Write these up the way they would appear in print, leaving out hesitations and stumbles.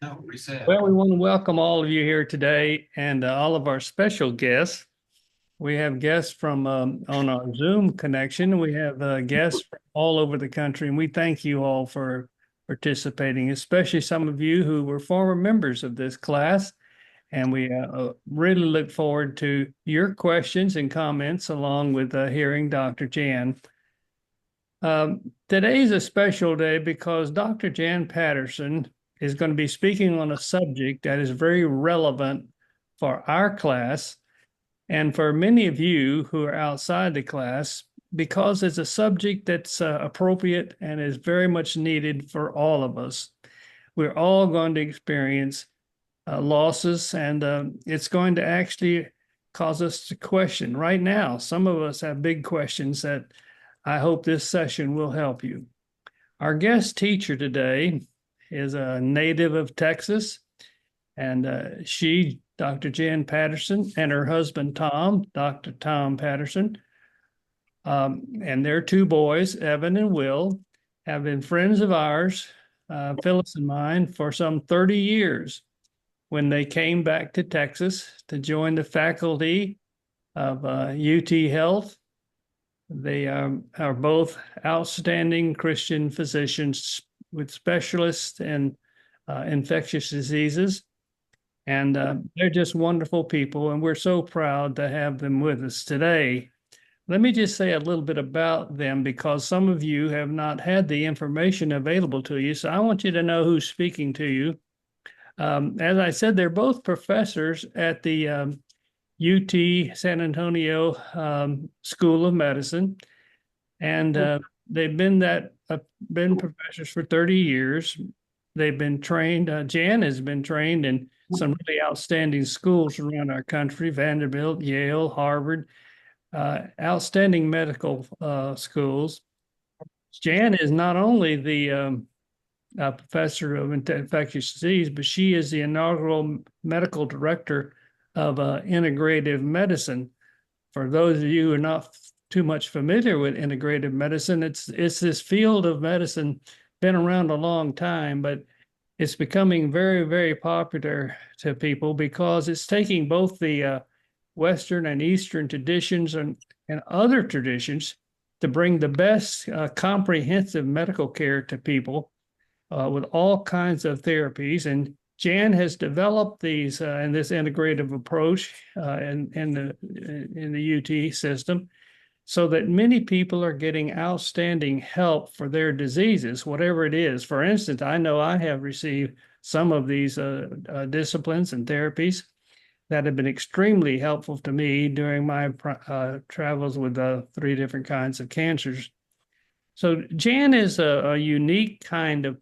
No, reset. Well, we want to welcome all of you here today and all of our special guests. We have guests from on our Zoom connection. We have guests from all over the country, and we thank you all for participating, especially some of you who were former members of this class. And we really look forward to your questions and comments along with hearing Dr. Jan. Today is a special day because Dr. Jan Patterson is going to be speaking on a subject that is very relevant for our class and for many of you who are outside the class because it's a subject that's appropriate and is very much needed for all of us. We're all going to experience losses, and it's going to actually cause us to question. Right now, some of us have big questions that I hope this session will help you. Our guest teacher today is a native of Texas, and she, Dr. Jan Patterson, and her husband, Tom, Dr. Tom Patterson, and their two boys, Evan and Will, have been friends of ours, Phyllis and mine, for some 30 years when they came back to Texas to join the faculty of UT Health. They are both outstanding Christian physicians with specialists in infectious diseases. And they're just wonderful people. And we're so proud to have them with us today. Let me just say a little bit about them because some of you have not had the information available to you. So I want you to know who's speaking to you. As I said, they're both professors at the UT San Antonio School of Medicine, and they've been professors for 30 years. They've been trained. Jan has been trained in some really outstanding schools around our country: Vanderbilt, Yale, Harvard, outstanding medical schools. Jan is not only the professor of infectious disease, but she is the inaugural medical director of integrative medicine. For those of you who are not too much familiar with integrative medicine, it's this field of medicine been around a long time, but it's becoming very, very popular to people because it's taking both the Western and Eastern traditions and other traditions to bring the best comprehensive medical care to people with all kinds of therapies. And Jan has developed these in this integrative approach in the UT system so that many people are getting outstanding help for their diseases, whatever it is. For instance, I know I have received some of these disciplines and therapies that have been extremely helpful to me during my travels with three different kinds of cancers. So Jan is a unique kind of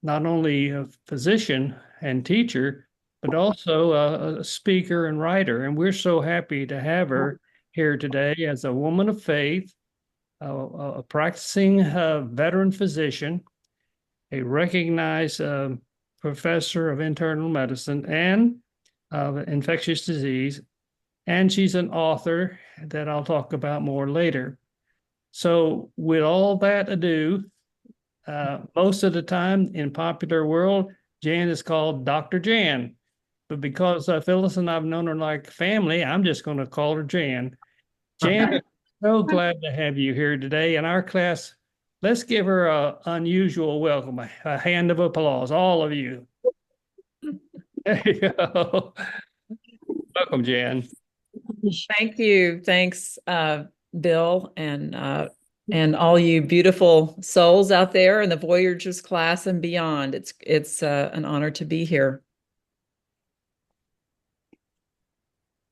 not only a physician and teacher, but also a speaker and writer. And we're so happy to have her here today as a woman of faith, a practicing veteran physician, a recognized professor of internal medicine and infectious disease, and she's an author that I'll talk about more later. So, with all that ado, most of the time in popular world, Jan is called Dr. Jan. But because Phyllis and I've known her like family, I'm just going to call her Jan. Jan, so glad to have you here today in our class. Let's give her an unusual welcome, a hand of applause, all of you. There you go. Welcome, Jan. Thank you. Thanks, Bill, and all you beautiful souls out there in the Voyagers class and beyond. It's an honor to be here.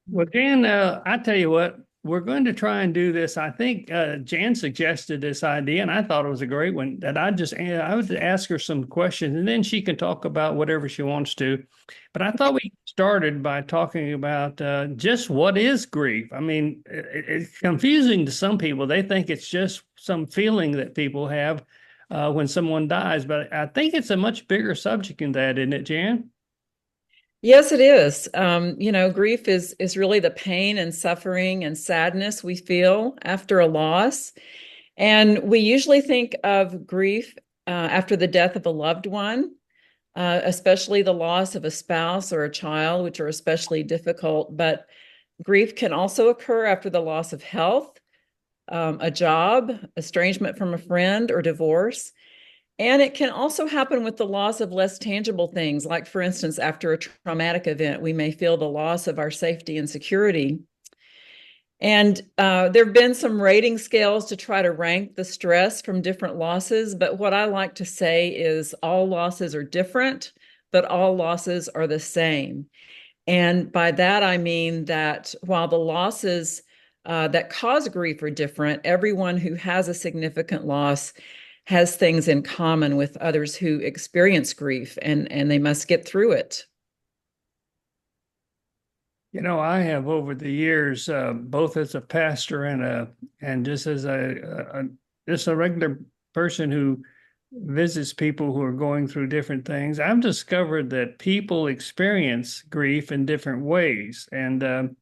Well, Jan, I tell you what, we're going to try and do this. I think Jan suggested this idea, and I thought it was a great one. That I would ask her some questions, and then she can talk about whatever she wants to. But I thought we started by talking about just what is grief. I mean, it's confusing to some people. They think it's just some feeling that people have when someone dies, but I think it's a much bigger subject than that, isn't it, Jan? Yes, it is. Grief is really the pain and suffering and sadness we feel after a loss. And we usually think of grief after the death of a loved one. especially the loss of a spouse or a child, which are especially difficult. But grief can also occur after the loss of health, a job, estrangement from a friend, or divorce. And it can also happen with the loss of less tangible things, like, for instance, after a traumatic event, we may feel the loss of our safety and security. And there have been some rating scales to try to rank the stress from different losses. But what I like to say is all losses are different, but all losses are the same. And by that, I mean that while the losses that cause grief are different, everyone who has a significant loss has things in common with others who experience grief, and they must get through it. I have over the years, both as a pastor and just as just a regular person who visits people who are going through different things, I've discovered that people experience grief in different ways. And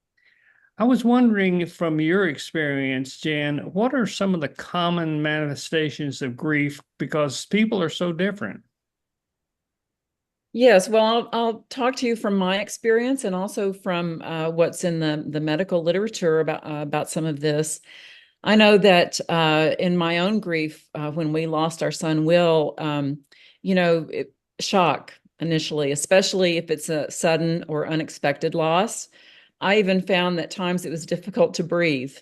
I was wondering from your experience, Jan, what are some of the common manifestations of grief because people are so different? Yes, well, I'll talk to you from my experience and also from what's in the medical literature about some of this. I know that in my own grief, when we lost our son Will, shock initially, especially if it's a sudden or unexpected loss. I even found that times it was difficult to breathe.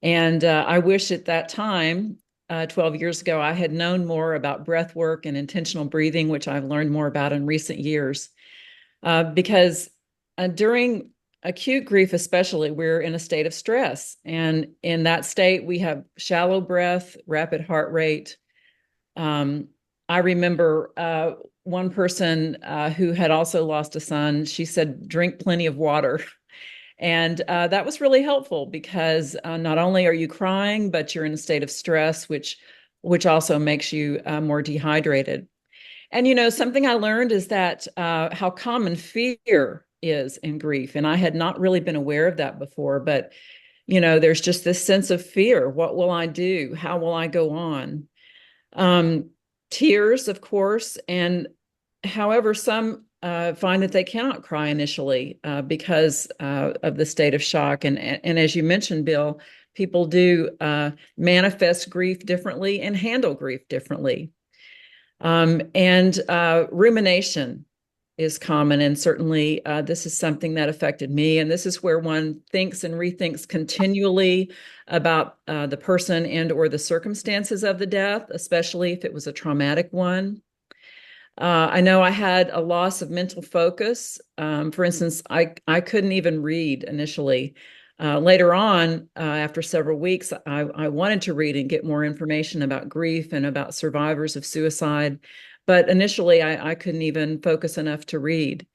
And I wish at that time, 12 years ago, I had known more about breath work and intentional breathing, which I've learned more about in recent years. Because during acute grief, especially, we're in a state of stress. And in that state, we have shallow breath, rapid heart rate. Um, I remember one person who had also lost a son, she said, drink plenty of water. And that was really helpful because not only are you crying, but you're in a state of stress, which also makes you more dehydrated. And something I learned is that how common fear is in grief, and I had not really been aware of that before. But there's just this sense of fear. What will I do? How will I go on? Um, Tears, of course, and however, some find that they cannot cry initially because of the state of shock. And as you mentioned, Bill, people do manifest grief differently and handle grief differently. And rumination is common. And certainly this is something that affected me. And this is where one thinks and rethinks continually about the person and or the circumstances of the death, especially if it was a traumatic one. I know I had a loss of mental focus. For instance, I couldn't even read initially. Later on, after several weeks, I wanted to read and get more information about grief and about survivors of suicide. But initially, I couldn't even focus enough to read.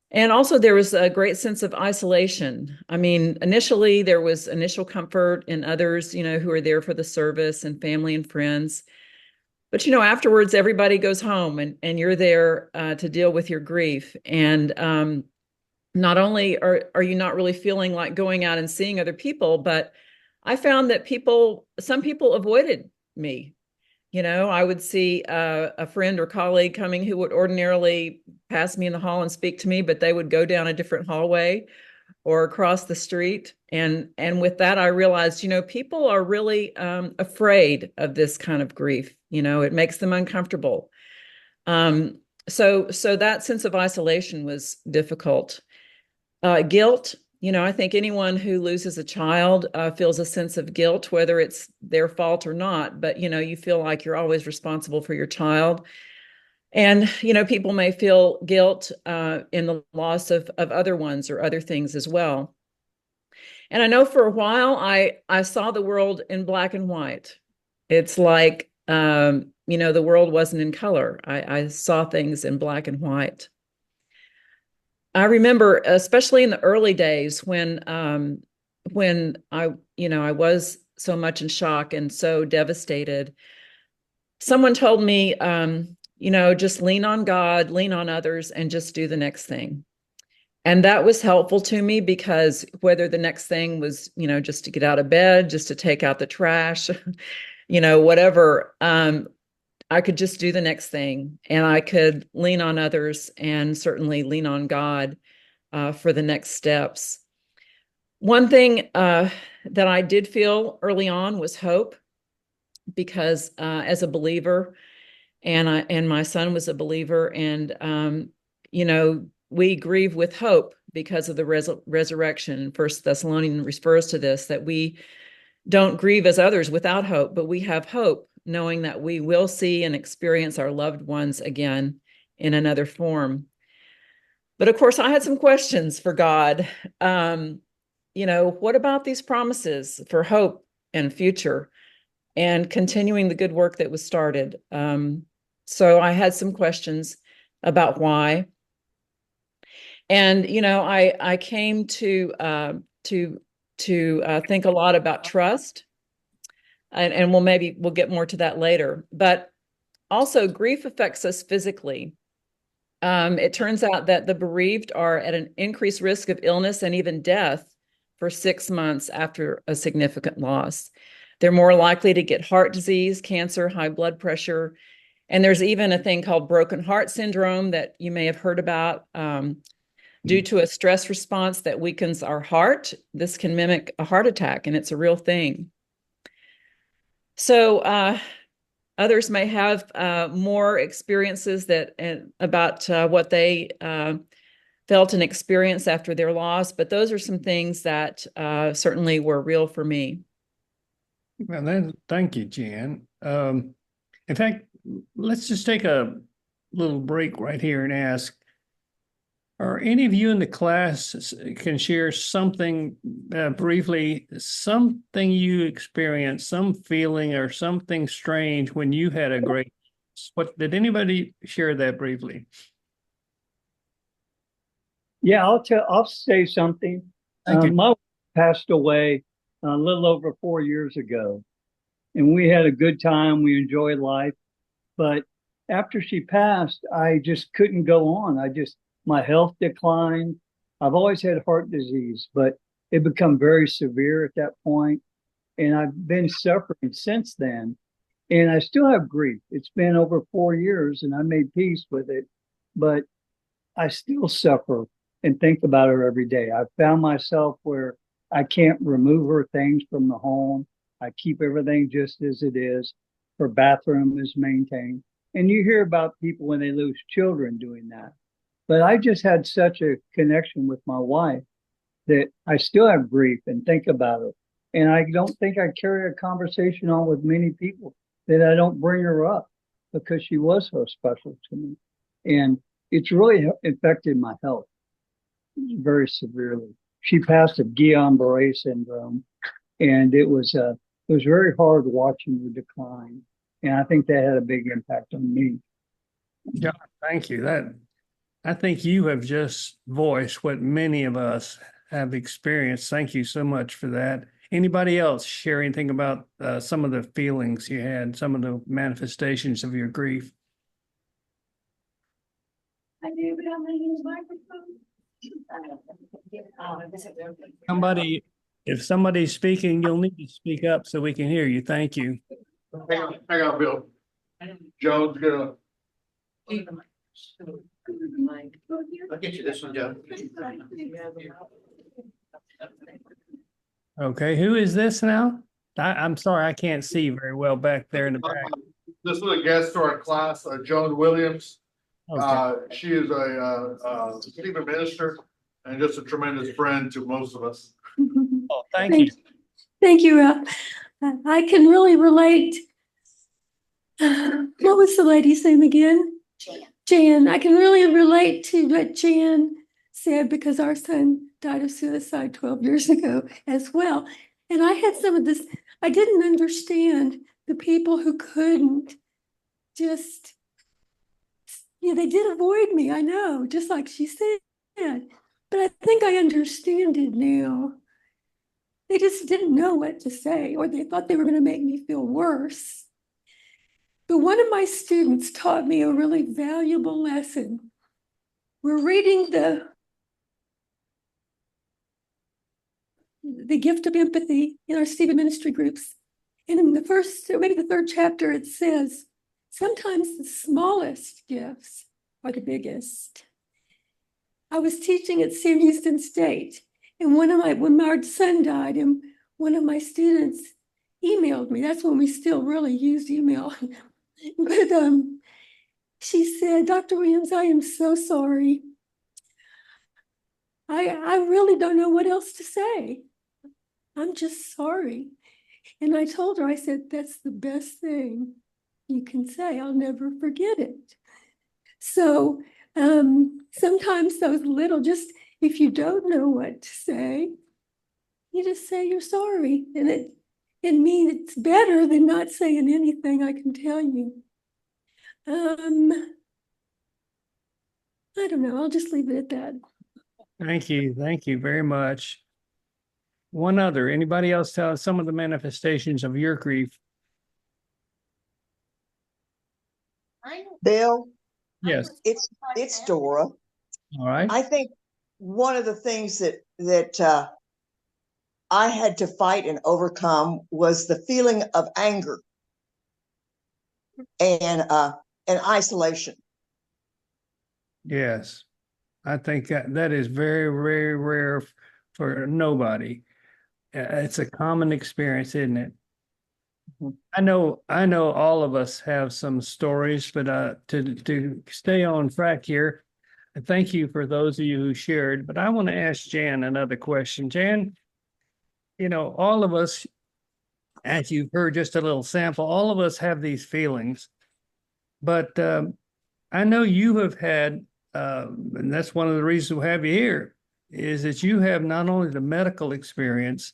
And also, there was a great sense of isolation. I mean, initially, there was initial comfort in others, who are there for the service and family and friends. But afterwards, everybody goes home, and you're there to deal with your grief. And not only are you not really feeling like going out and seeing other people, but I found that some people avoided me. I would see a friend or colleague coming who would ordinarily pass me in the hall and speak to me, but they would go down a different hallway or across the street. And with that, I realized, people are really afraid of this kind of grief. It makes them uncomfortable. So that sense of isolation was difficult. Guilt, I think anyone who loses a child feels a sense of guilt, whether it's their fault or not. But you feel like you're always responsible for your child. And people may feel guilt in the loss of other ones or other things as well. And I know for a while I saw the world in black and white. It's like the world wasn't in color. I saw things in black and white. I remember, especially in the early days when I was so much in shock and so devastated. Someone told me, just lean on God, lean on others, and just do the next thing. And that was helpful to me because whether the next thing was, just to get out of bed, just to take out the trash, whatever, I could just do the next thing, and I could lean on others and certainly lean on God for the next steps. One thing that I did feel early on was hope, because as a believer, and my son was a believer, and we grieve with hope because of the resurrection. First Thessalonians refers to this, that we don't grieve as others without hope, but we have hope knowing that we will see and experience our loved ones again in another form. But of course, I had some questions for God. What about these promises for hope and future and continuing the good work that was started? So I had some questions about why. And I came to think a lot about trust, and we'll get more to that later. But also, grief affects us physically. It turns out that the bereaved are at an increased risk of illness and even death for 6 months after a significant loss. They're more likely to get heart disease, cancer, high blood pressure, and there's even a thing called broken heart syndrome that you may have heard about. Due to a stress response that weakens our heart, this can mimic a heart attack, and it's a real thing. So others may have more experiences about what they felt and experienced after their loss, but those are some things that certainly were real for me. Well, then, thank you, Jan. In fact, let's just take a little break right here and ask, are any of you in the class can share something briefly, something you experienced, some feeling or something strange when you had a great, what did anybody share that briefly? Yeah, I'll say something. Thank you. My wife passed away a little over 4 years ago, and we had a good time. We enjoyed life. But after she passed, I just couldn't go on. My health declined. I've always had heart disease, but it become very severe at that point, and I've been suffering since then. And I still have grief. It's been over 4 years, and I made peace with it, but I still suffer and think about her every day. I've found myself where I can't remove her things from the home. I keep everything just as it is. Her bathroom is maintained. And you hear about people when they lose children doing that. But I just had such a connection with my wife that I still have grief and think about her. And I don't think I carry a conversation on with many people that I don't bring her up, because she was so special to me. And it's really affected my health very severely. She passed of Guillain-Barré syndrome, and it was very hard watching her decline. And I think that had a big impact on me. Yeah, thank you. I think you have just voiced what many of us have experienced. Thank you so much for that. Anybody else share anything about some of the feelings you had, some of the manifestations of your grief? I do, but I'm gonna use microphone. If somebody's speaking, you'll need to speak up so we can hear you. Thank you. Hang on, Bill. Joe's gonna. I'll get you this one, Joe. Okay, who is this now? I'm sorry, I can't see very well back there in the back. This is a guest to our class, Joan Williams. Okay. She is a senior minister and just a tremendous friend to most of us. Oh, thank you. Thank you. I can really relate. What was the lady's name again? Jan. I can really relate to what Jan said, because our son died of suicide 12 years ago as well. And I had some of this, I didn't understand the people who couldn't just, they did avoid me, I know, just like she said. But I think I understand it now. They just didn't know what to say, or they thought they were going to make me feel worse. But one of my students taught me a really valuable lesson. We're reading the gift of empathy in our Stephen ministry groups. And in the first, or maybe the third chapter, it says, sometimes the smallest gifts are the biggest. I was teaching at Sam Houston State, and when our son died, and one of my students emailed me. That's when we still really used email. But she said, Dr. Williams, I am so sorry. I really don't know what else to say. I'm just sorry. And I told her, I said, that's the best thing you can say. I'll never forget it. So sometimes those little, just if you don't know what to say, you just say you're sorry. And it means it's better than not saying anything, I can tell you. I don't know. I'll just leave it at that. Thank you. Thank you very much. One other, anybody else tell us some of the manifestations of your grief? Bill, Yes. it's Dora. All right. I think one of the things that I had to fight and overcome was the feeling of anger and isolation. Yes. I think that is very, very rare for nobody. It's a common experience, isn't it? Mhm. I know all of us have some stories, but to stay on track here, thank you for those of you who shared. But I want to ask Jan another question. Jan, you know, all of us, as you've heard just a little sample, all of us have these feelings. But I know you have had, and that's one of the reasons we have you here, is that you have not only the medical experience,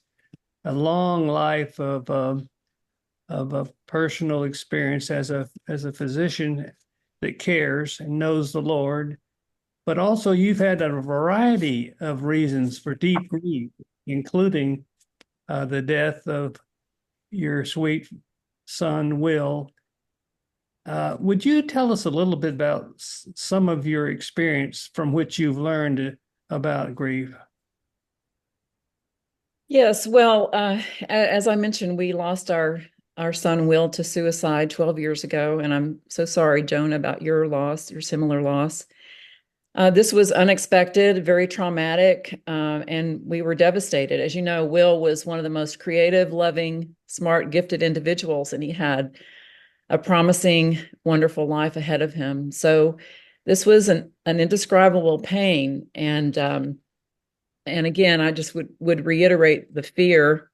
a long life of a personal experience as a physician that cares and knows the Lord, but also you've had a variety of reasons for deep grief, including the death of your sweet son, Will. Would you tell us a little bit about some of your experience from which you've learned about grief? Yes, well, as I mentioned, we lost our son Will to suicide 12 years ago, and I'm so sorry, Joan, about your loss, your similar loss. This was unexpected, very traumatic, and we were devastated. As you know, Will was one of the most creative, loving, smart, gifted individuals, and he had a promising, wonderful life ahead of him. So this was an indescribable pain. And again, I just would reiterate the fear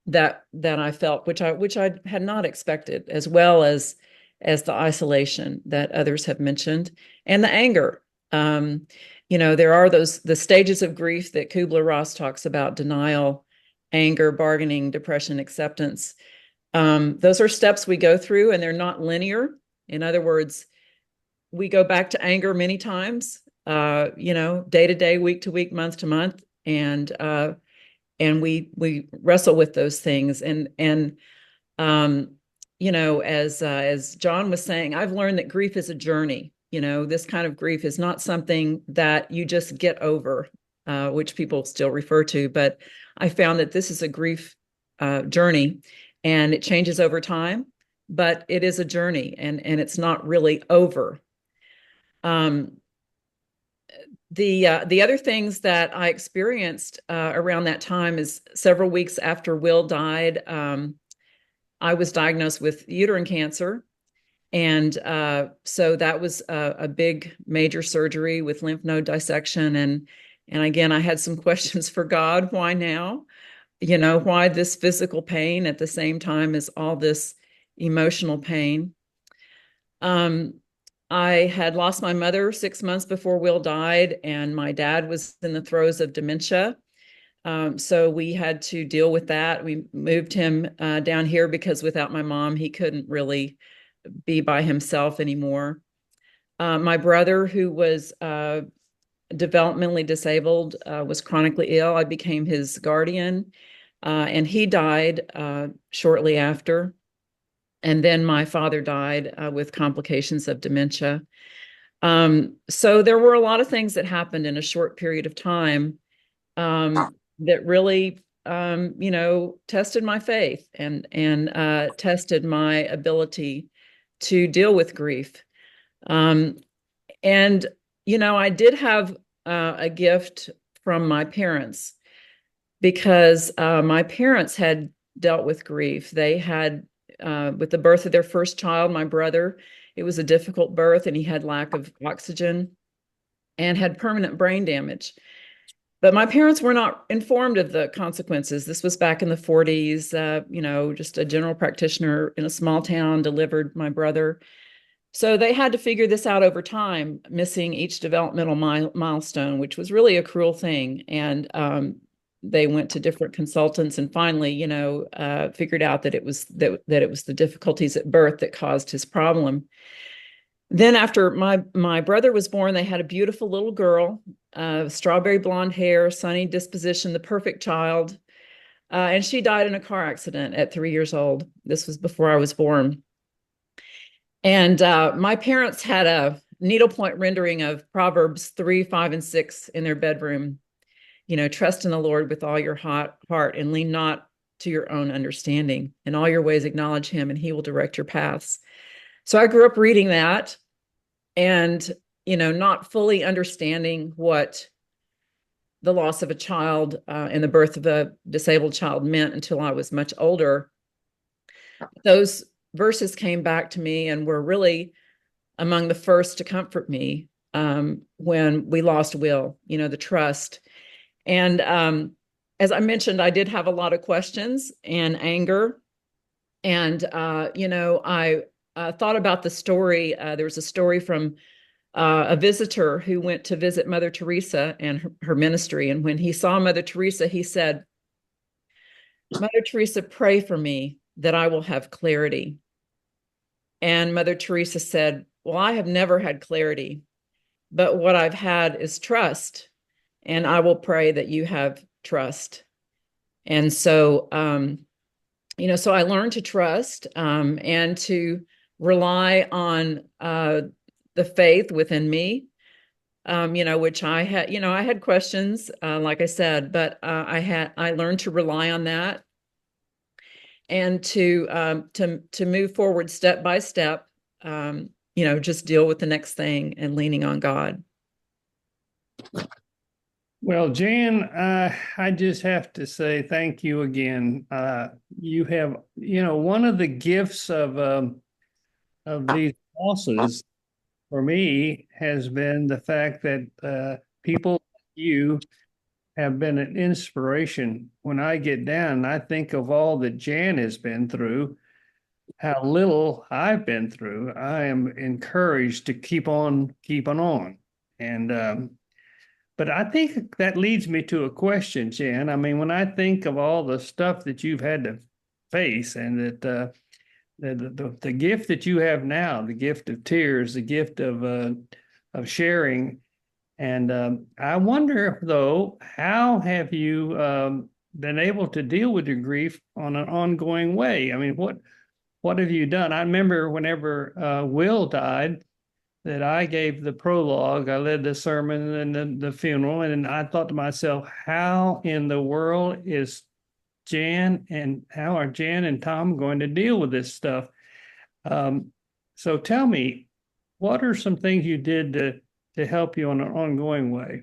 that I felt, which I had not expected, as well as the isolation that others have mentioned, and the anger. You know, there are the stages of grief that Kubler-Ross talks about: denial, anger, bargaining, depression, acceptance. Those are steps we go through, and they're not linear. In other words, we go back to anger many times, you know, day to day, week to week, month to month, and we wrestle with those things. And you know, as John was saying, I've learned that grief is a journey. You know, this kind of grief is not something that you just get over, which people still refer to. But I found that this is a grief journey, and it changes over time, but it is a journey, and it's not really over. The other things that I experienced around that time is several weeks after Will died, I was diagnosed with uterine cancer. And so that was a big major surgery with lymph node dissection. And again, I had some questions for God. Why now? You know, why this physical pain at the same time as all this emotional pain? I had lost my mother 6 months before Will died, and my dad was in the throes of dementia. So we had to deal with that. We moved him down here because without my mom, he couldn't really be by himself anymore. My brother, who was developmentally disabled, was chronically ill. I became his guardian, and he died shortly after. And then my father died with complications of dementia. So there were a lot of things that happened in a short period of time that really, you know, tested my faith and tested my ability to deal with grief. And, I did have a gift from my parents, because my parents had dealt with grief. They had, with the birth of their first child, my brother, it was a difficult birth, and he had lack of oxygen and had permanent brain damage. But my parents were not informed of the consequences. This was back in the 40s. Just a general practitioner in a small town delivered my brother. So they had to figure this out over time, missing each developmental milestone, which was really a cruel thing. And they went to different consultants and finally, figured out that it was that it was the difficulties at birth that caused his problem. Then after my brother was born, they had a beautiful little girl, strawberry blonde hair, sunny disposition, the perfect child. And she died in a car accident at 3 years old. This was before I was born. And my parents had a needlepoint rendering of Proverbs 3, 5, and 6 in their bedroom. Trust in the Lord with all your heart and lean not to your own understanding. In all your ways acknowledge him, and he will direct your paths. So I grew up reading that and, not fully understanding what the loss of a child and the birth of a disabled child meant until I was much older. Those verses came back to me and were really among the first to comfort me when we lost Will, the trust. And as I mentioned, I did have a lot of questions and anger. And, I thought about the story. There was a story from a visitor who went to visit Mother Teresa and her ministry. And when he saw Mother Teresa, he said, "Mother Teresa, pray for me that I will have clarity." And Mother Teresa said, "Well, I have never had clarity, but what I've had is trust. And I will pray that you have trust." And so, so I learned to trust and to rely on the faith within me, which I had questions, like I said, but I learned to rely on that and to move forward step by step, just deal with the next thing and leaning on God. Well, Jan, I just have to say thank you again. You have, one of the gifts of these losses for me has been the fact that people like you have been an inspiration. When I get down, I think of all that Jan has been through, how little I've been through. I am encouraged to keep on keeping on. And but I think that leads me to a question, Jan. I mean, when I think of all the stuff that you've had to face, and that the gift that you have now, the gift of tears, the gift of sharing, and I wonder though, how have you been able to deal with your grief on an ongoing way? I mean, what have you done? I remember whenever Will died, that I gave the prologue, I led the sermon and the funeral, and I thought to myself, how in the world is how are Jan and Tom going to deal with this stuff? So tell me, what are some things you did to help you on an ongoing way?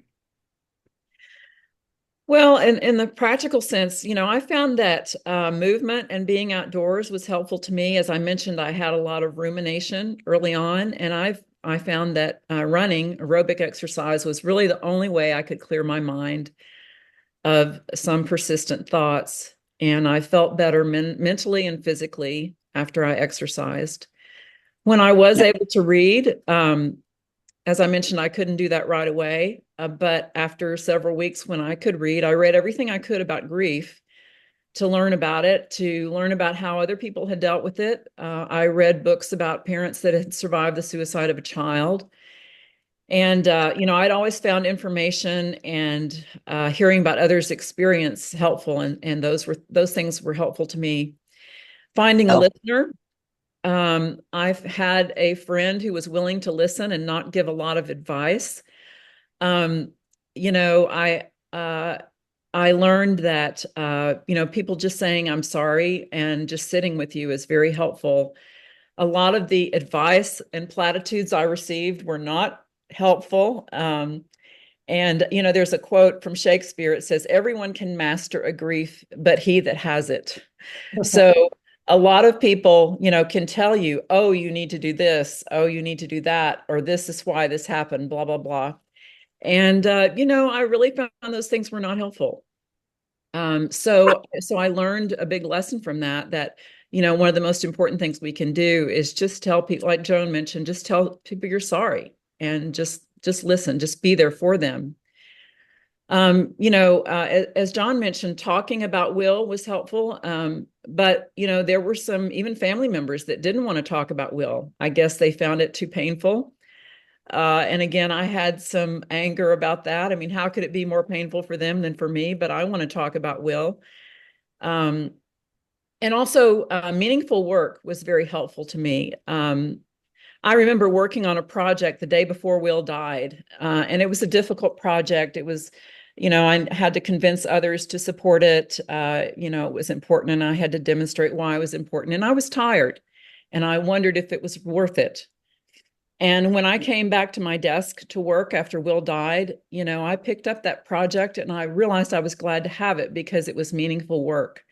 Well, in the practical sense, I found that movement and being outdoors was helpful to me. As I mentioned, I had a lot of rumination early on, and I found that running, aerobic exercise, was really the only way I could clear my mind of some persistent thoughts. And I felt better mentally and physically after I exercised. When I was able to read, as I mentioned, I couldn't do that right away. But after several weeks when I could read, I read everything I could about grief to learn about it, to learn about how other people had dealt with it. I read books about parents that had survived the suicide of a child. And, I'd always found information and hearing about others' experience helpful. And those things were helpful to me. Finding a listener. I've had a friend who was willing to listen and not give a lot of advice. I learned that, people just saying, "I'm sorry," and just sitting with you is very helpful. A lot of the advice and platitudes I received were not helpful. And, you know, there's a quote from Shakespeare. It says, everyone can master a grief, but he that has it. So a lot of people, you know, can tell you, oh, you need to do this. Oh, you need to do that. Or this is why this happened, blah, blah, blah. And, you know, I really found those things were not helpful. So I learned a big lesson from that, you know, one of the most important things we can do is just tell people, like Joan mentioned, just tell people you're sorry and just listen, just be there for them. You know, as John mentioned, talking about Will was helpful. But, you know, there were some even family members that didn't want to talk about Will. I guess they found it too painful. And again, I had some anger about that. I mean, how could it be more painful for them than for me? But I want to talk about Will. And also, meaningful work was very helpful to me. I remember working on a project the day before Will died, and it was a difficult project. It was, you know, I had to convince others to support it. You know, it was important, and I had to demonstrate why it was important. And I was tired, and I wondered if it was worth it. And when I came back to my desk to work after Will died, you know, I picked up that project and I realized I was glad to have it because it was meaningful work.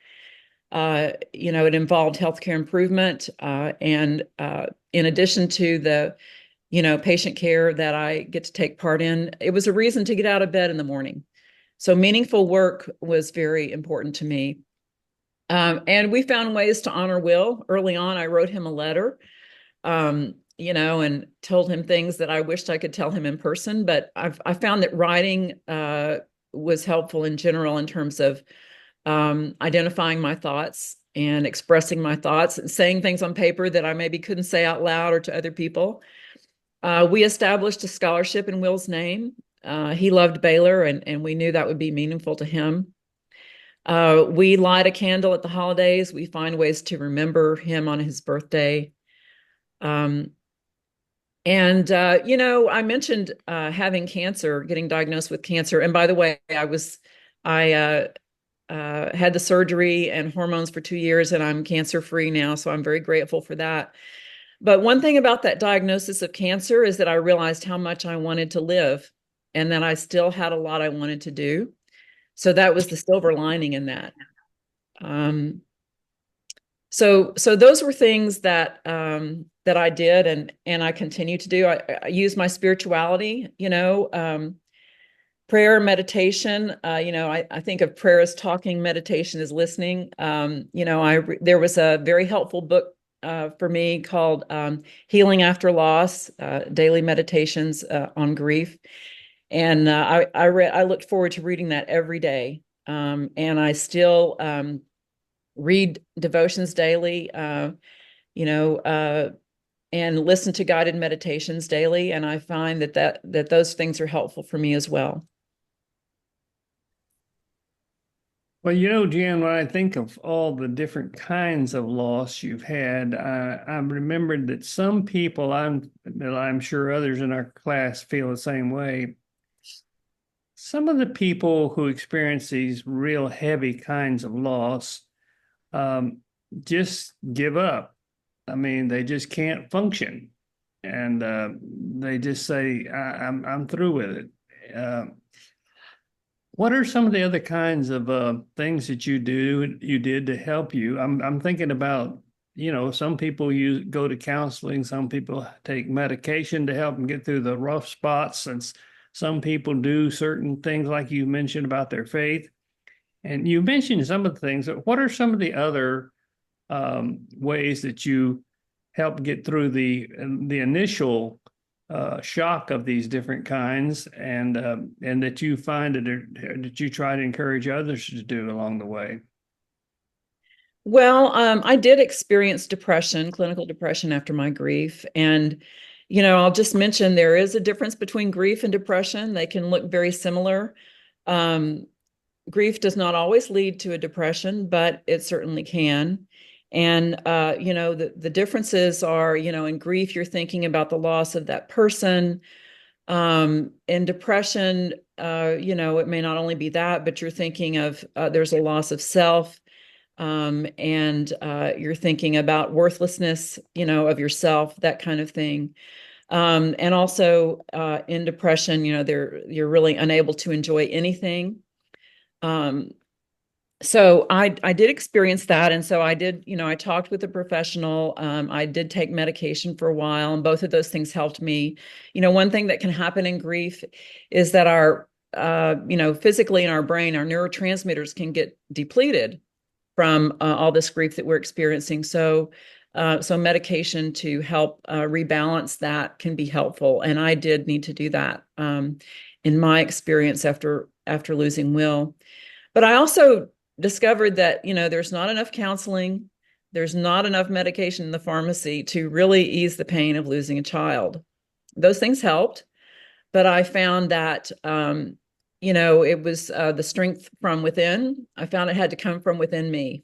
You know, it involved healthcare improvement. And in addition to the, you know, patient care that I get to take part in, it was a reason to get out of bed in the morning. So meaningful work was very important to me. And we found ways to honor Will. Early on, I wrote him a letter. You know, and told him things that I wished I could tell him in person. But I found that writing was helpful in general in terms of identifying my thoughts and expressing my thoughts and saying things on paper that I maybe couldn't say out loud or to other people. We established a scholarship in Will's name. He loved Baylor, and we knew that would be meaningful to him. We light a candle at the holidays. We find ways to remember him on his birthday. And, you know, I mentioned having cancer, getting diagnosed with cancer. And by the way, I had the surgery and hormones for 2 years, and I'm cancer free now. So I'm very grateful for that. But one thing about that diagnosis of cancer is that I realized how much I wanted to live and that I still had a lot I wanted to do. So that was the silver lining in that. So those were things that that I did and I continue to do. I use my spirituality, you know, prayer, meditation. You know, I think of prayer as talking, meditation as listening. You know, there was a very helpful book for me called Healing After Loss, Daily Meditations on Grief. And I looked forward to reading that every day. And I still read devotions daily, you know, and listen to guided meditations daily. And I find that those things are helpful for me as well. Well, you know, Jan, when I think of all the different kinds of loss you've had, I remembered that some people, I'm sure others in our class feel the same way. Some of the people who experience these real heavy kinds of loss just give up. I mean, they just can't function, and they just say, I'm through with it." What are some of the other kinds of things that you did to help you? I'm thinking about, you know, some people go to counseling, some people take medication to help them get through the rough spots, and some people do certain things like you mentioned about their faith. And you mentioned some of the things. What are some of the other ways that you help get through the initial shock of these different kinds, and that you find that you try to encourage others to do along the way? Well, I did experience depression, clinical depression after my grief. And, you know, I'll just mention there is a difference between grief and depression. They can look very similar. Grief does not always lead to a depression, but it certainly can. And, you know, the differences are, you know, in grief, you're thinking about the loss of that person. In depression, you know, it may not only be that, but you're thinking of there's a loss of self. and you're thinking about worthlessness, of yourself, that kind of thing. And also in depression, you're really unable to enjoy anything. So I did experience that. And so I did, I talked with a professional. I did take medication for a while, and both of those things helped me. One thing that can happen in grief is that our, physically in our brain, our neurotransmitters can get depleted from all this grief that we're experiencing. So medication to help rebalance that can be helpful. And I did need to do that in my experience after losing Will. But I also discovered that, there's not enough counseling, there's not enough medication in the pharmacy to really ease the pain of losing a child. Those things helped, but I found that, it was the strength from within. I found it had to come from within me.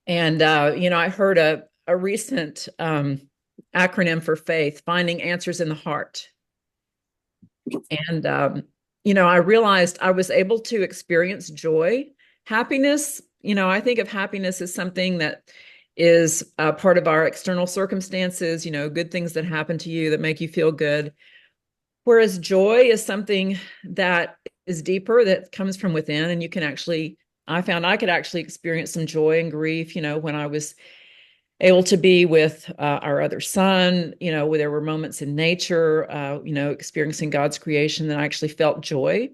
And, I heard a recent acronym for faith, finding answers in the heart. And, I realized I was able to experience joy, happiness. I think of happiness as something that is part of our external circumstances, good things that happen to you that make you feel good. Whereas joy is something that is deeper, that comes from within. And I found I could actually experience some joy and grief, when I was able to be with our other son, where there were moments in nature, experiencing God's creation, that I actually felt joy.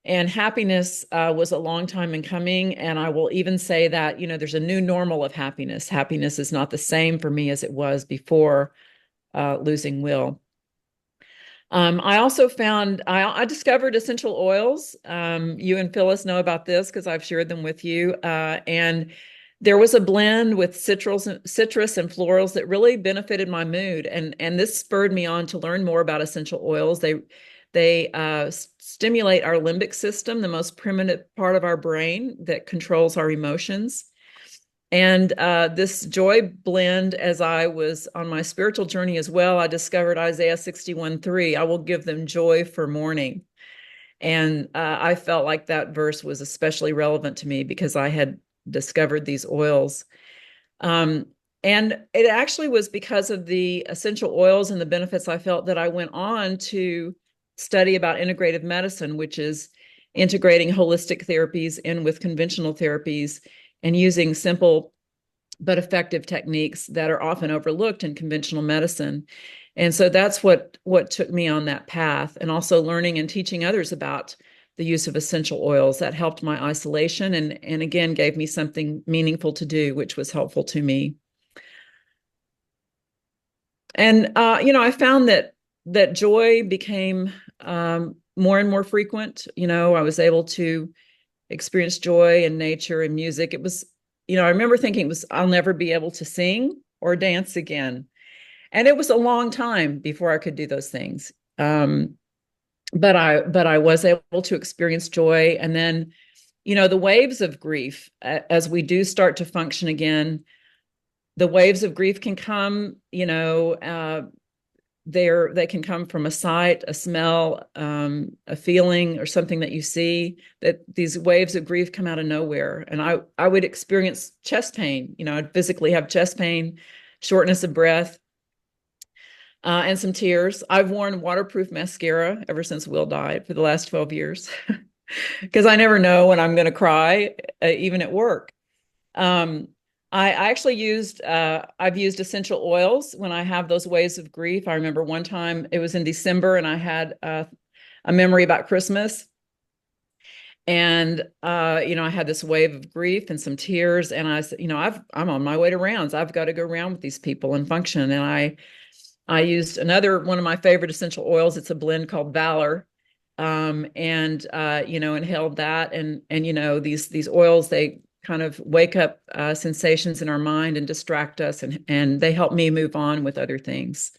And happiness was a long time in coming. And I will even say that, there's a new normal of happiness. Happiness is not the same for me as it was before losing Will. I also found, I discovered essential oils. You and Phyllis know about this because I've shared them with you. And there was a blend with citrus and florals that really benefited my mood. And this spurred me on to learn more about essential oils. They stimulate our limbic system, the most primitive part of our brain that controls our emotions. And this joy blend, as I was on my spiritual journey as well, I discovered Isaiah 61:3, I will give them joy for mourning. And I felt like that verse was especially relevant to me because I had discovered these oils. And it actually was because of the essential oils and the benefits I felt that I went on to study about integrative medicine, which is integrating holistic therapies in with conventional therapies and using simple but effective techniques that are often overlooked in conventional medicine. And so that's what took me on that path, and also learning and teaching others about the use of essential oils. That helped my isolation and again gave me something meaningful to do, which was helpful to me. And I found that joy became more and more frequent. I was able to experience joy in nature and music. It was, I remember thinking I'll never be able to sing or dance again. And it was a long time before I could do those things. But I was able to experience joy. And then, the waves of grief, as we do start to function again, the waves of grief can come, they can come from a sight, a smell, a feeling, or something that you see. That these waves of grief come out of nowhere. And I would experience chest pain. I'd physically have chest pain, shortness of breath, and some tears. I've worn waterproof mascara ever since Will died for the last 12 years because I never know when I'm going to cry, even at work. I actually I've used essential oils when I have those waves of grief. I remember one time it was in December and I had a memory about Christmas. And, I had this wave of grief and some tears, and I said, I'm on my way to rounds. I've got to go round with these people and function. And I used one of my favorite essential oils. It's a blend called Valor. And inhaled that. And these oils, they kind of wake up sensations in our mind and distract us, and they help me move on with other things.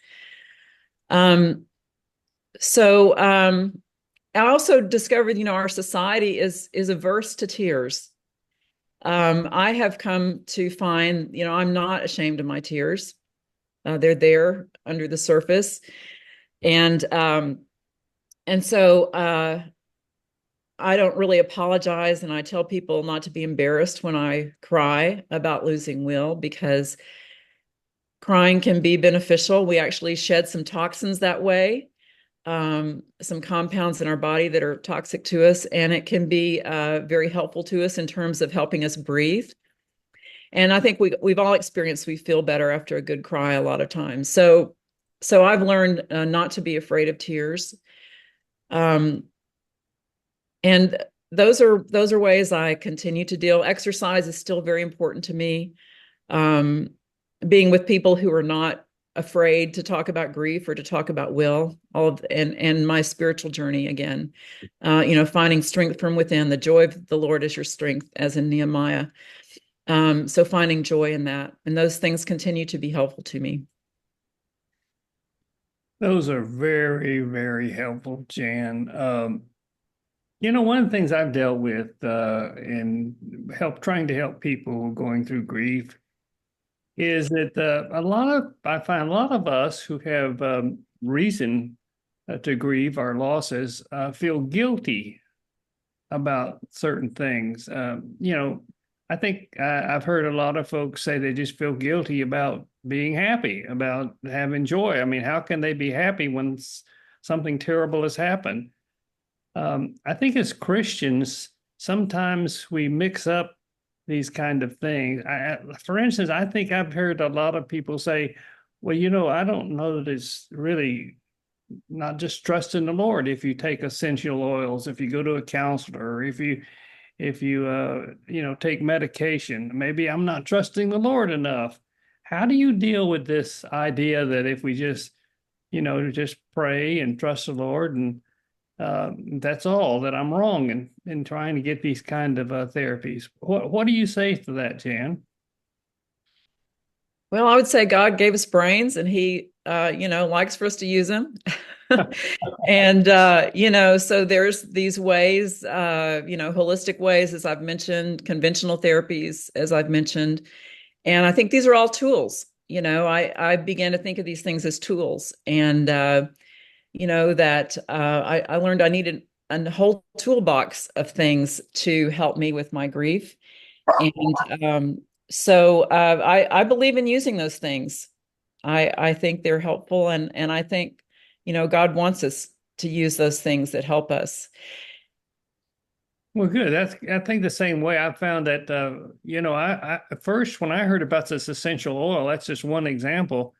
So I also discovered, our society is averse to tears. I have come to find, I'm not ashamed of my tears. They're there under the surface. And so I don't really apologize, and I tell people not to be embarrassed when I cry about losing Will, because crying can be beneficial. We actually shed some toxins that way, some compounds in our body that are toxic to us, and it can be very helpful to us in terms of helping us breathe. And I think we've all experienced we feel better after a good cry a lot of times. So I've learned not to be afraid of tears. And those are ways I continue to deal. Exercise is still very important to me. Being with people who are not afraid to talk about grief or to talk about Will, and my spiritual journey again, finding strength from within. The joy of the Lord is your strength, as in Nehemiah. So finding joy in that, and those things continue to be helpful to me. Those are very, very helpful, Jan. One of the things I've dealt with in trying to help people going through grief is that I find a lot of us who have reason to grieve our losses feel guilty about certain things. I think I've heard a lot of folks say they just feel guilty about being happy, about having joy. I mean, how can they be happy when something terrible has happened? I think as Christians, sometimes we mix up these kind of things. For instance, I think I've heard a lot of people say, well, I don't know that it's really not just trust in the Lord. If you take essential oils, if you go to a counselor, or if you take medication, maybe I'm not trusting the Lord enough. How do you deal with this idea that if we just pray and trust the Lord, and that's all, that I'm wrong in trying to get these kind of therapies? What do you say to that, Jan? Well, I would say God gave us brains, and he, likes for us to use them. And, so there's these ways, holistic ways, as I've mentioned, conventional therapies, as I've mentioned. And I think these are all tools. I began to think of these things as tools. And, that I learned I needed a whole toolbox of things to help me with my grief. And I believe in using those things. I think they're helpful, and I think, God wants us to use those things that help us. Well, good. I think the same way. I found that, I at first, when I heard about this essential oil, that's just one example.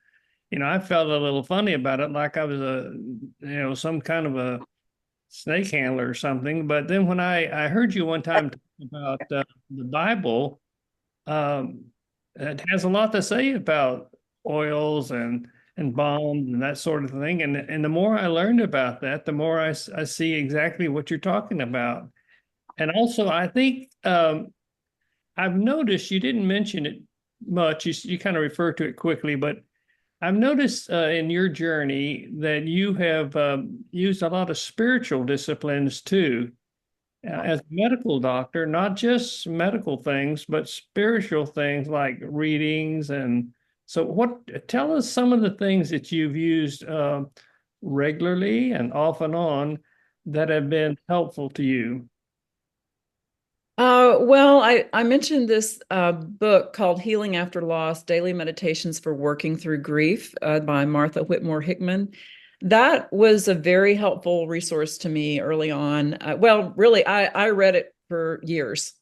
I felt a little funny about it, like I was some kind of a snake handler or something. But then when I heard you one time talk about the Bible, it has a lot to say about oils and balms and that sort of thing. And the more I learned about that, the more I see exactly what you're talking about. And also, I think I've noticed you didn't mention it much. You kind of referred to it quickly, but I've noticed in your journey that you have used a lot of spiritual disciplines too. As a medical doctor, not just medical things, but spiritual things like readings. And so tell us some of the things that you've used regularly and off and on that have been helpful to you. Well, I mentioned this book called Healing After Loss, Daily Meditations for Working Through Grief by Martha Whitmore Hickman. That was a very helpful resource to me early on. Well, really, I read it for years.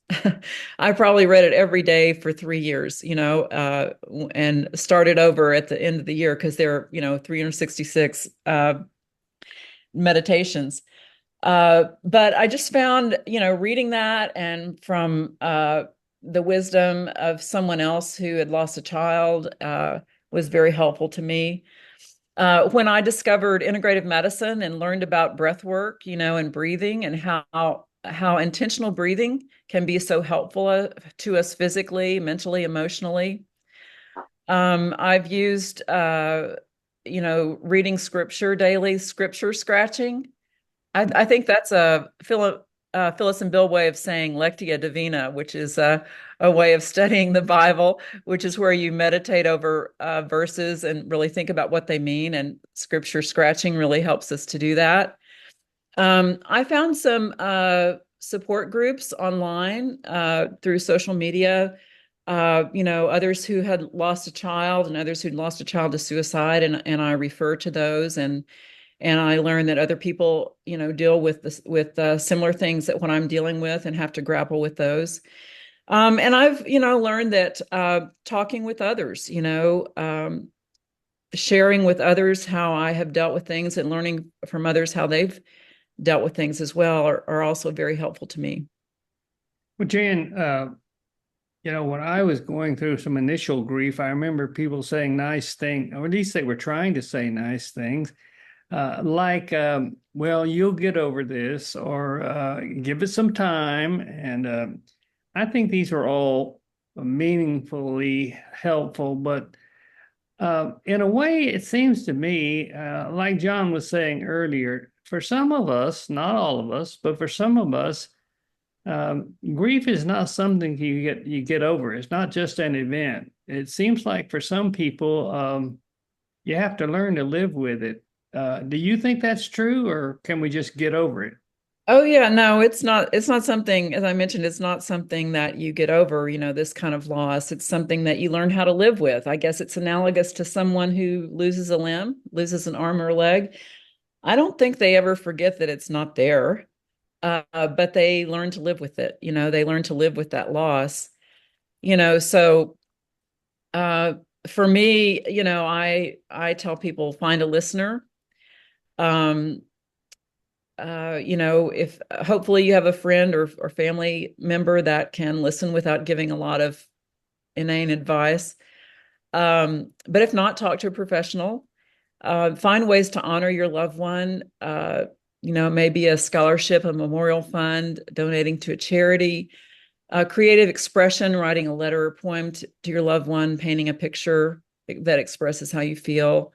I probably read it every day for 3 years, and started over at the end of the year, because there are, 366 meditations. But I just found, reading that, and from the wisdom of someone else who had lost a child, was very helpful to me. When I discovered integrative medicine and learned about breath work, and breathing, and how intentional breathing can be so helpful to us physically, mentally, emotionally. I've used, reading scripture daily, scripture scratching. I think that's a Phyllis and Bill way of saying Lectio Divina, which is a way of studying the Bible, which is where you meditate over verses and really think about what they mean. And scripture scratching really helps us to do that. I found some support groups online through social media. Others who had lost a child and others who'd lost a child to suicide, and I refer to those, and I learned that other people, deal with this with similar things that what I'm dealing with and have to grapple with those. And I've, learned that talking with others, sharing with others how I have dealt with things and learning from others how they've dealt with things as well are also very helpful to me. Well, Jan, when I was going through some initial grief, I remember people saying nice things, or at least they were trying to say nice things, like, well, you'll get over this, or give it some time. And I think these are all meaningfully helpful, but in a way, it seems to me, like John was saying earlier, for some of us, not all of us, but for some of us, grief is not something you get over. It's not just an event. It seems like for some people, you have to learn to live with it. Do you think that's true, or can we just get over it? Oh yeah, no, it's not something, as I mentioned, it's not something that you get over, this kind of loss. It's something that you learn how to live with. I guess it's analogous to someone who loses a limb, loses an arm or a leg. I don't think they ever forget that it's not there, but they learn to live with it. They learn to live with that loss. So for me, I tell people find a listener. If hopefully you have a friend or family member that can listen without giving a lot of inane advice. But if not, talk to a professional. Find ways to honor your loved one. Maybe a scholarship, a memorial fund, donating to a charity, creative expression, writing a letter or poem to your loved one, painting a picture that expresses how you feel.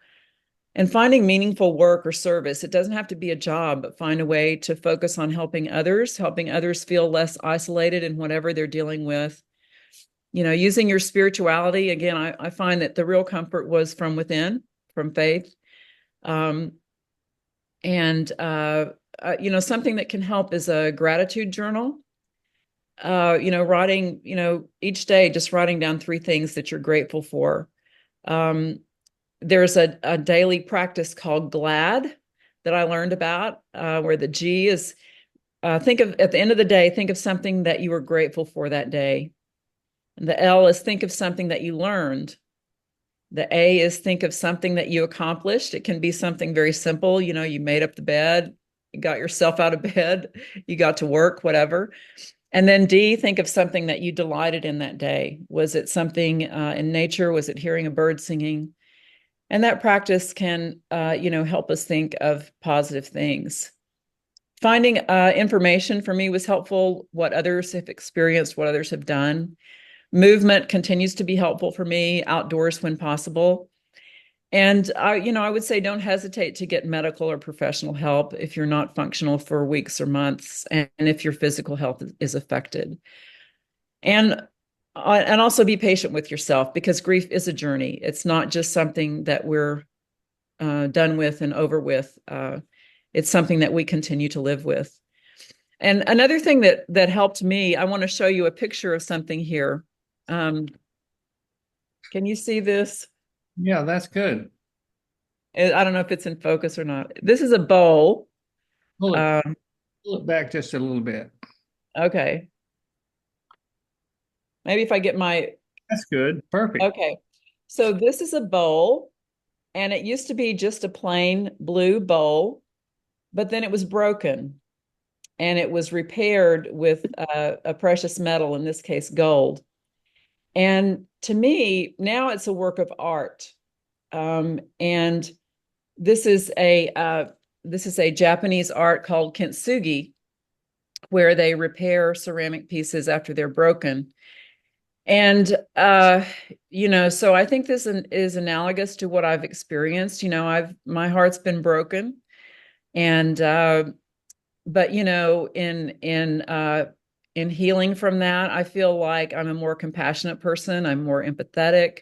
And finding meaningful work or service. It doesn't have to be a job, but find a way to focus on helping others feel less isolated in whatever they're dealing with. Using your spirituality. Again, I find that the real comfort was from within, from faith. Something that can help is a gratitude journal. Writing, each day, just writing down 3 things that you're grateful for. There's a daily practice called GLAD that I learned about, where the G is at the end of the day, think of something that you were grateful for that day. And the L is think of something that you learned. The A is think of something that you accomplished. It can be something very simple. You made up the bed, you got yourself out of bed, you got to work, whatever. And then D, think of something that you delighted in that day. Was it something in nature? Was it hearing a bird singing? And that practice can, help us think of positive things. Finding information for me was helpful, what others have experienced, what others have done. Movement continues to be helpful for me, outdoors when possible. And I would say don't hesitate to get medical or professional help if you're not functional for weeks or months, and if your physical health is affected. And also be patient with yourself, because grief is a journey. It's not just something that we're done with and over with. It's something that we continue to live with. And another thing that helped me, I want to show you a picture of something here. Can you see this? Yeah, that's good. I don't know if it's in focus or not. This is a bowl. Pull it back just a little bit. Okay. Maybe if I get my... That's good. Perfect. Okay. So this is a bowl, and it used to be just a plain blue bowl, but then it was broken, and it was repaired with a precious metal, in this case, gold. And to me, now it's a work of art. And this is a Japanese art called kintsugi, where they repair ceramic pieces after they're broken. And, so I think this is analogous to what I've experienced. My heart's been broken, and, but, in healing from that, I feel like I'm a more compassionate person. I'm more empathetic.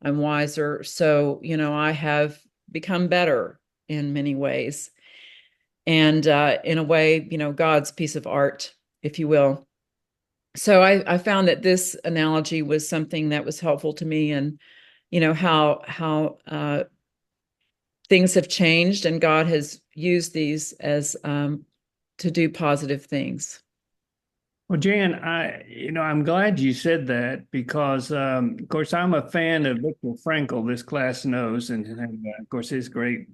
I'm wiser. So, I have become better in many ways. And, in a way, God's piece of art if you will. So I found that this analogy was something that was helpful to me, and how things have changed, and God has used these as to do positive things. Well, Jan, I'm glad you said that because, of course, I'm a fan of Viktor Frankl. This class knows, and of course, his great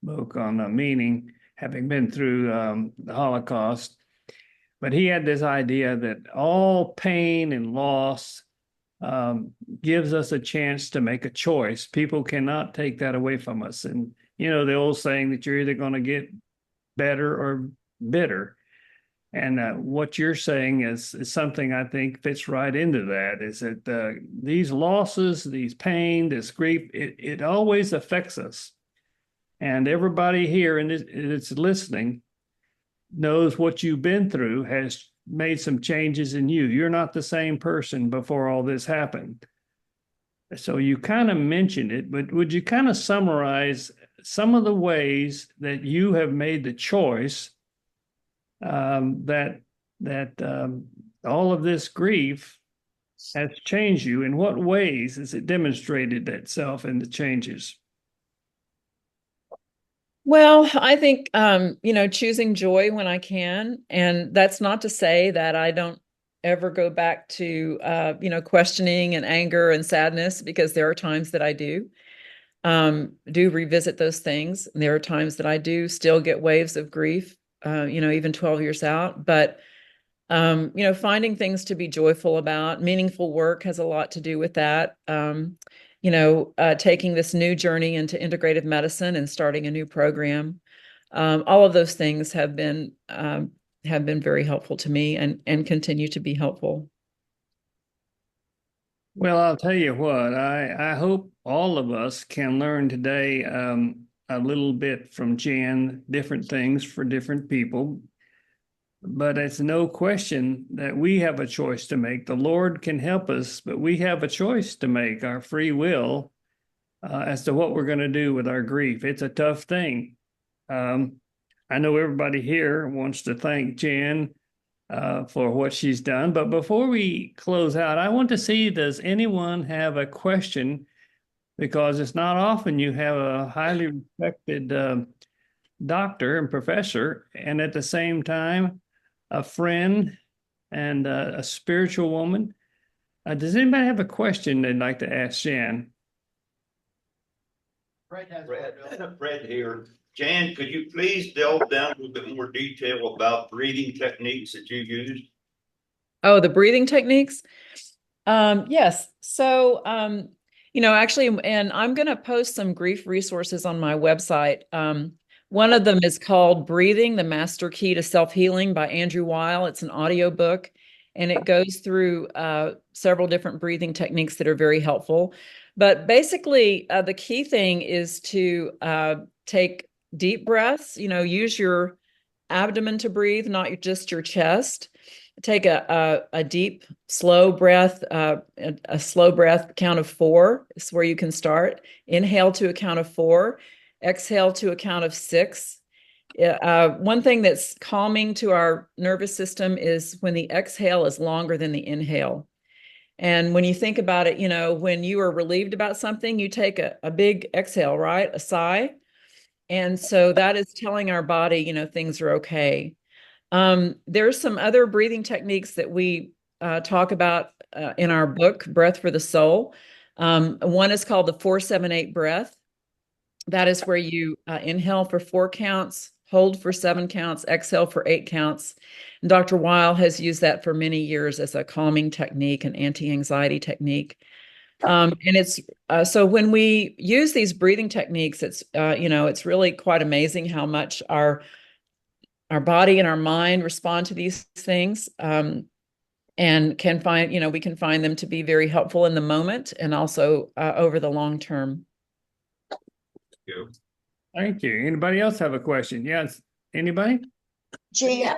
book on meaning, having been through the Holocaust. But he had this idea that all pain and loss gives us a chance to make a choice. People cannot take that away from us. And, the old saying that you're either going to get better or bitter. And what you're saying is something I think fits right into that, is that these losses, these pain, this grief, it always affects us. And everybody here that's listening knows what you've been through has made some changes in you. You're not the same person before all this happened. So you kind of mentioned it, but would you kind of summarize some of the ways that you have made the choice that all of this grief has changed you? In what ways has it demonstrated itself in the changes? Well, I think, choosing joy when I can. And that's not to say that I don't ever go back to, questioning and anger and sadness, because there are times that I do revisit those things. And there are times that I do still get waves of grief, even 12 years out. But, finding things to be joyful about, meaningful work has a lot to do with that. Taking this new journey into integrative medicine and starting a new program. All of those things have been very helpful to me, and continue to be helpful. Well, I'll tell you what, I hope all of us can learn today a little bit from Jan, different things for different people. But it's no question that we have a choice to make. The Lord can help us, but we have a choice to make, our free will, as to what we're going to do with our grief. It's a tough thing. I know everybody here wants to thank Jan for what she's done. But before we close out, I want to see, does anyone have a question? Because it's not often you have a highly respected doctor and professor, and at the same time, a friend and a spiritual woman. Does anybody have a question they'd like to ask Jan? Fred here. Jan, could you please delve down a little bit more detail about breathing techniques that you used? Oh, the breathing techniques? Yes. So, actually, and I'm going to post some grief resources on my website. One of them is called Breathing, the Master Key to Self-Healing by Andrew Weil. It's an audio book, and it goes through several different breathing techniques that are very helpful. But basically, the key thing is to take deep breaths, use your abdomen to breathe, not just your chest. Take a deep, slow breath, a slow breath count of 4 is where you can start. Inhale to a count of 4. Exhale to a count of 6. One thing that's calming to our nervous system is when the exhale is longer than the inhale. And when you think about it, when you are relieved about something, you take a big exhale, right? A sigh. And so that is telling our body, things are okay. There's some other breathing techniques that we talk about in our book, Breath for the Soul. One is called the 4-7-8 breath. That is where you inhale for 4 counts, hold for 7 counts, exhale for 8 counts. And Dr. Weil has used that for many years as a calming technique, an anti-anxiety technique. And it's so when we use these breathing techniques, it's it's really quite amazing how much our body and our mind respond to these things, and can find, we can find them to be very helpful in the moment and also over the long term. Thank you. Anybody else have a question? Yes. Anybody? Jan,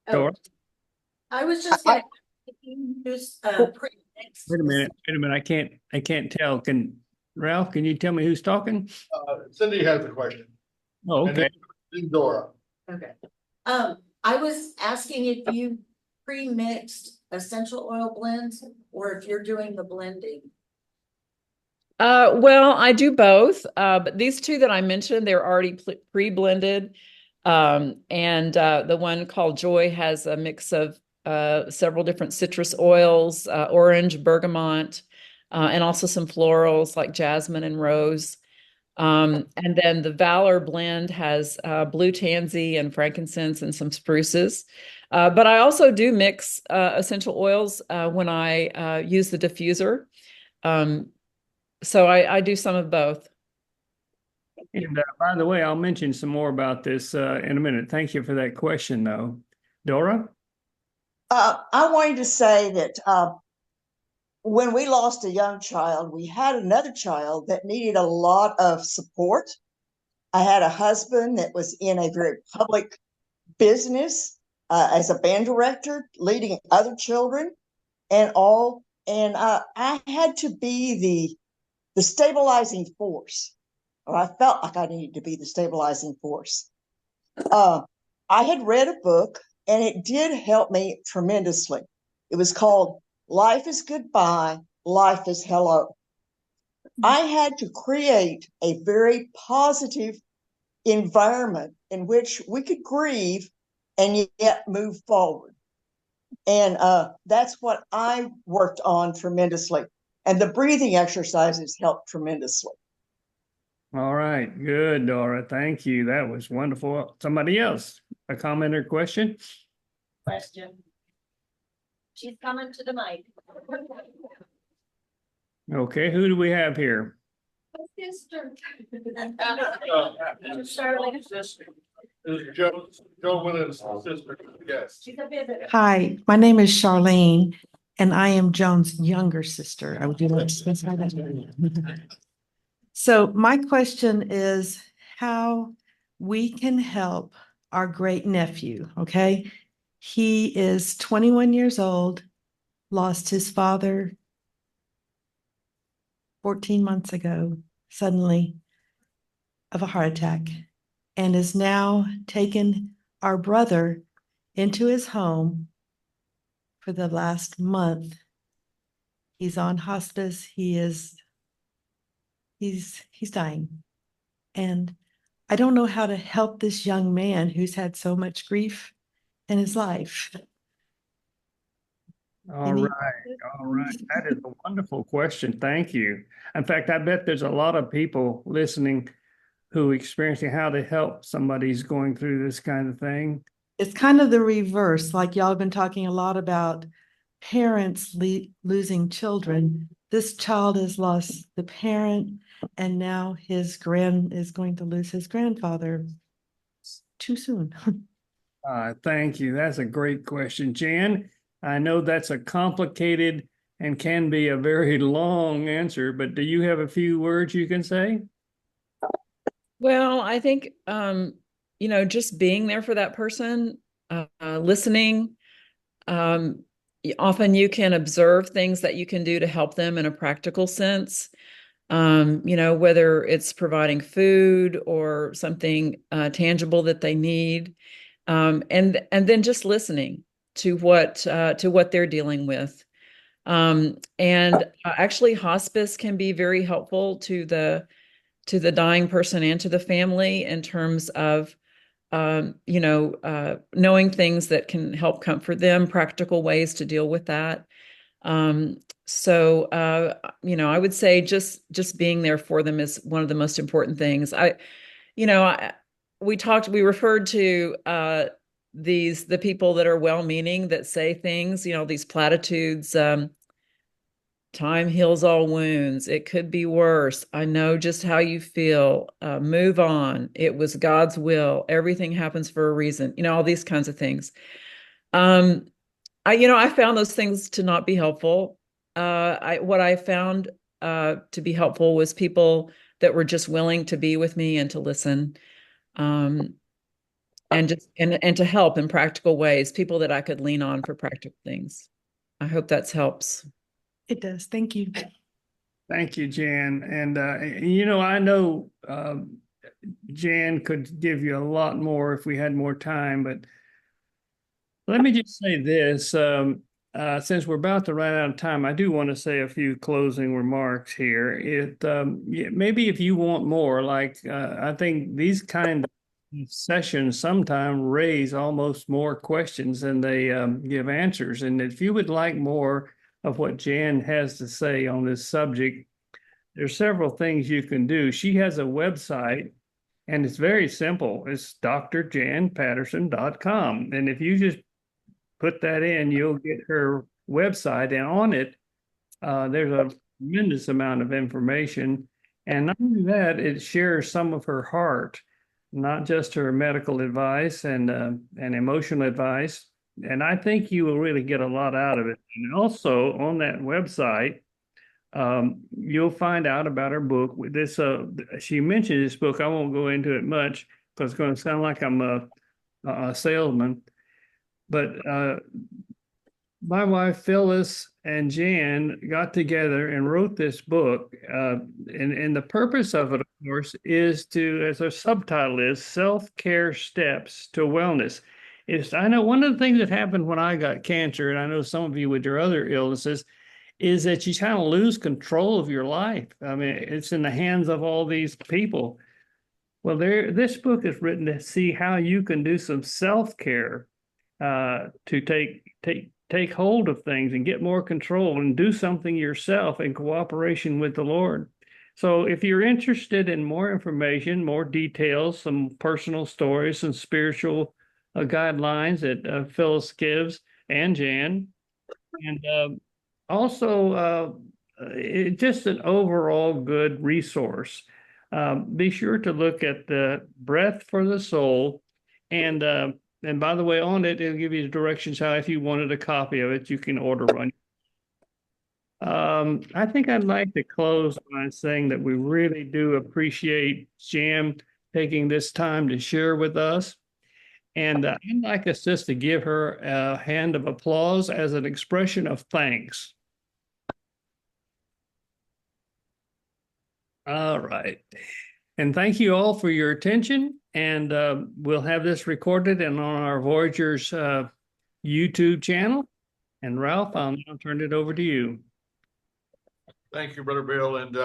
Sure. I was just like, use Wait a minute. I can't tell. Ralph, can you tell me who's talking? Cindy has a question. Oh, And okay. then Dora. Okay. I was asking if you pre-mixed essential oil blends or if you're doing the blending. Well, I do both, but these two that I mentioned, they're already pre-blended. And the one called Joy has a mix of several different citrus oils, orange, bergamot, and also some florals like jasmine and rose. And then the Valor blend has blue tansy and frankincense and some spruces. But I also do mix essential oils when I use the diffuser. Um, so I do some of both. And by the way, I'll mention some more about this in a minute. Thank you for that question, though. Dora? I wanted to say that when we lost a young child, we had another child that needed a lot of support. I had a husband that was in a very public business as a band director, leading other children and all. And I had to be the stabilizing force, or I felt like I needed to be the stabilizing force. I had read a book, and it did help me tremendously. It was called Life is Goodbye, Life is Hello. I had to create a very positive environment in which we could grieve and yet move forward. And that's what I worked on tremendously. And the breathing exercises helped tremendously. All right. Good, Dora. Thank you. That was wonderful. Somebody else, a comment or question? Question. She's coming to the mic. Okay. Who do we have here? Sister. Charlene. Joe Williams' sister, yes. She's a visitor. Hi, my name is Charlene, and I am Joan's younger sister. I would do like to specify that. So my question is how we can help our great nephew, okay? He is 21 years old, lost his father 14 months ago, suddenly, of a heart attack, and is now taken our brother into his home for the last month. He's on hospice. He's dying. And I don't know how to help this young man who's had so much grief in his life. All right. All right. That is a wonderful question. Thank you. In fact, I bet there's a lot of people listening who are experiencing how to help somebody who's going through this kind of thing. It's kind of the reverse. Like y'all have been talking a lot about parents losing children. This child has lost the parent, and now his is going to lose his grandfather too soon. Thank you. That's a great question, Jan. I know that's a complicated and can be a very long answer, but do you have a few words you can say? Well, I think, just being there for that person, listening. Often you can observe things that you can do to help them in a practical sense. Whether it's providing food or something tangible that they need, and then just listening to what they're dealing with. And actually, hospice can be very helpful to the dying person and to the family in terms of knowing things that can help comfort them, practical ways to deal with that. I would say just being there for them is one of the most important things. We referred to the people that are well-meaning that say things, these platitudes, time heals all wounds. It could be worse. I know just how you feel. Move on. It was God's will. Everything happens for a reason. All these kinds of things. I found those things to not be helpful. What I found to be helpful was people that were just willing to be with me and to listen, and to help in practical ways. People that I could lean on for practical things. I hope that helps. It does. Thank you. Thank you, Jan. And, I know Jan could give you a lot more if we had more time, but Let me just say this, since we're about to run out of time, I do want to say a few closing remarks here. Maybe if you want more, like, I think these kind of sessions sometimes raise almost more questions than they give answers. And if you would like more of what Jan has to say on this subject, there's several things you can do. She has a website, and it's very simple. It's drjanpatterson.com. And if you just put that in, you'll get her website, and on it, there's a tremendous amount of information. And not only that, it shares some of her heart, not just her medical advice and emotional advice. And I think you will really get a lot out of it. And also on that website, you'll find out about her book. With this, she mentioned this book. I won't go into it much because it's going to sound like I'm a salesman. But my wife Phyllis and Jan got together and wrote this book. And the purpose of it, of course, is to, as our subtitle is, Self-Care Steps to Wellness. I know one of the things that happened when I got cancer, and I know some of you with your other illnesses, is that you kind of lose control of your life. I mean, it's in the hands of all these people. Well, this book is written to see how you can do some self-care to take hold of things and get more control and do something yourself in cooperation with the Lord. So if you're interested in more information, more details, some personal stories, some spiritual guidelines that Phyllis gives and Jan, and also just an overall good resource. Be sure to look at the Breath for the Soul, and by the way, on it, it'll give you the directions how, if you wanted a copy of it, you can order one. I think I'd like to close by saying that we really do appreciate Jan taking this time to share with us. And I'd like us just to give her a hand of applause as an expression of thanks. All right. And thank you all for your attention. And we'll have this recorded and on our Voyagers YouTube channel. And Ralph, I'll now turn it over to you. Thank you, Brother Bill. And